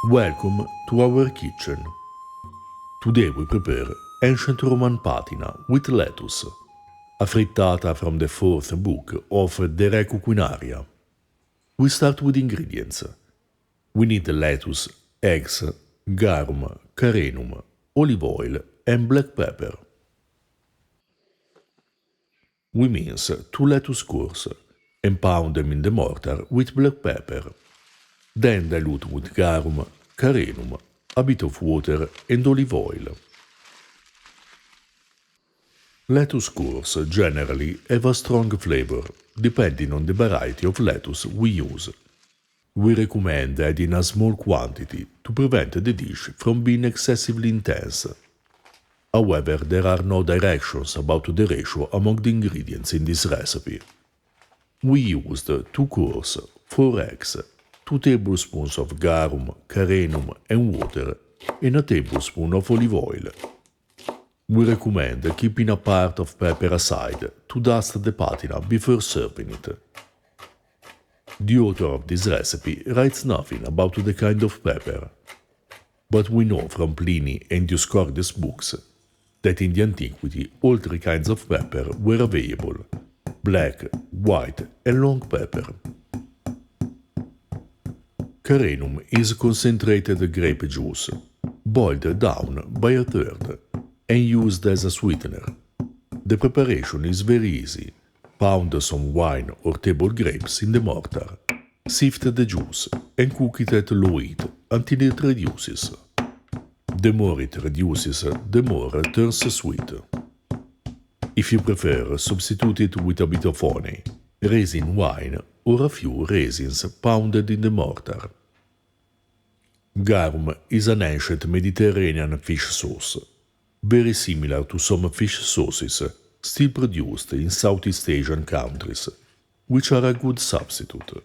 Welcome to our kitchen. Today we prepare ancient Roman patina with lettuce, a frittata from the fourth book of the Re Cucinaria. We start with ingredients. We need lettuce, eggs, garum, carenum, olive oil and black pepper. We mince 2 lettuce cores and pound them in the mortar with black pepper. Then dilute with garum, carenum, a bit of water and olive oil. Lettuce cores generally have a strong flavor, depending on the variety of lettuce we use. We recommend adding a small quantity to prevent the dish from being excessively intense. However, there are no directions about the ratio among the ingredients in this recipe. We used 2 cores, 4 eggs, 2 tablespoons of garum, carenum and water, and a tablespoon of olive oil. We recommend keeping a part of pepper aside to dust the patina before serving it. The author of this recipe writes nothing about the kind of pepper, but we know from Pliny and Dioscorides books that in the antiquity all 3 kinds of pepper were available: black, white and long pepper. Carenum is concentrated grape juice, boiled down by a third, and used as a sweetener. The preparation is very easy. Pound some wine or table grapes in the mortar, sift the juice, and cook it at low heat until it reduces. The more it reduces, the more it turns sweet. If you prefer, substitute it with a bit of honey, raisin wine, or a few raisins pounded in the mortar. Garum is an ancient Mediterranean fish sauce, very similar to some fish sauces still produced in Southeast Asian countries, which are a good substitute.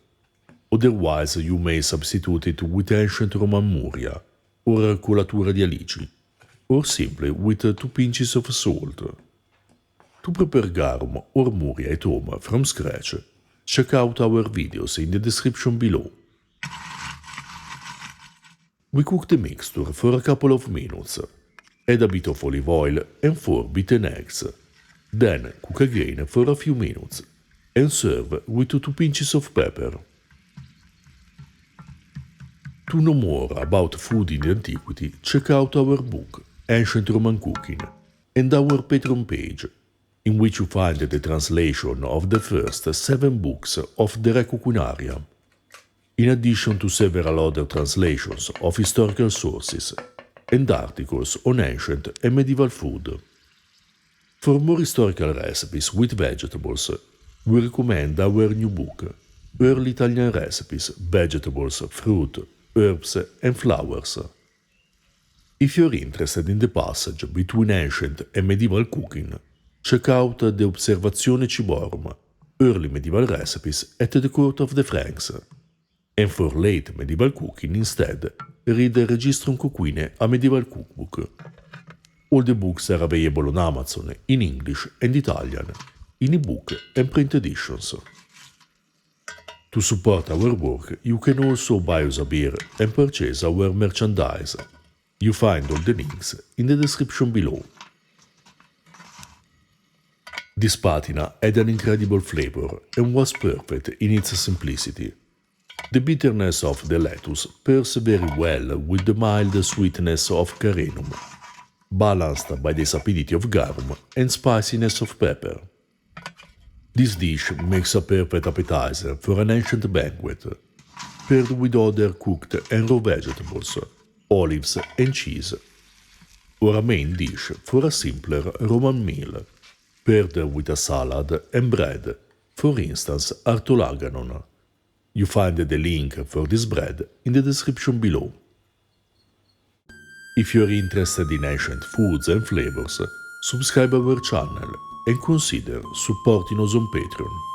Otherwise, you may substitute it with ancient Roman muria, or colatura di alici, or simply with 2 pinches of salt. To prepare garum or muria at home from scratch, check out our videos in the description below. We cook the mixture for a couple of minutes. Add a bit of olive oil and 4 beaten eggs. Then cook again for a few minutes and serve with 2 pinches of pepper. To know more about food in the antiquity, check out our book, Ancient Roman Cooking, and our Patreon page, in which you find the translation of the first 7 books of the Re Cucinaria, in addition to several other translations of historical sources and articles on ancient and medieval food. For more historical recipes with vegetables, we recommend our new book, Early Italian Recipes, Vegetables, Fruit, Herbs and Flowers. If you're interested in the passage between ancient and medieval cooking, check out the Observazione Ciborum, Early Medieval Recipes at the Court of the Franks. And for late medieval cooking instead, read Registrum Coquine, a medieval cookbook. All the books are available on Amazon in English and Italian, in ebook and print editions. To support our work, you can also buy us a beer and purchase our merchandise. You find all the links in the description below. This patina had an incredible flavor and was perfect in its simplicity. The bitterness of the lettuce pairs very well with the mild sweetness of carenum, balanced by the sapidity of garum and spiciness of pepper. This dish makes a perfect appetizer for an ancient banquet, paired with other cooked and raw vegetables, olives and cheese, or a main dish for a simpler Roman meal, paired with a salad and bread, for instance artolaganon. You find the link for this bread in the description below. If you're interested in ancient foods and flavors, subscribe our channel and consider supporting us on Patreon.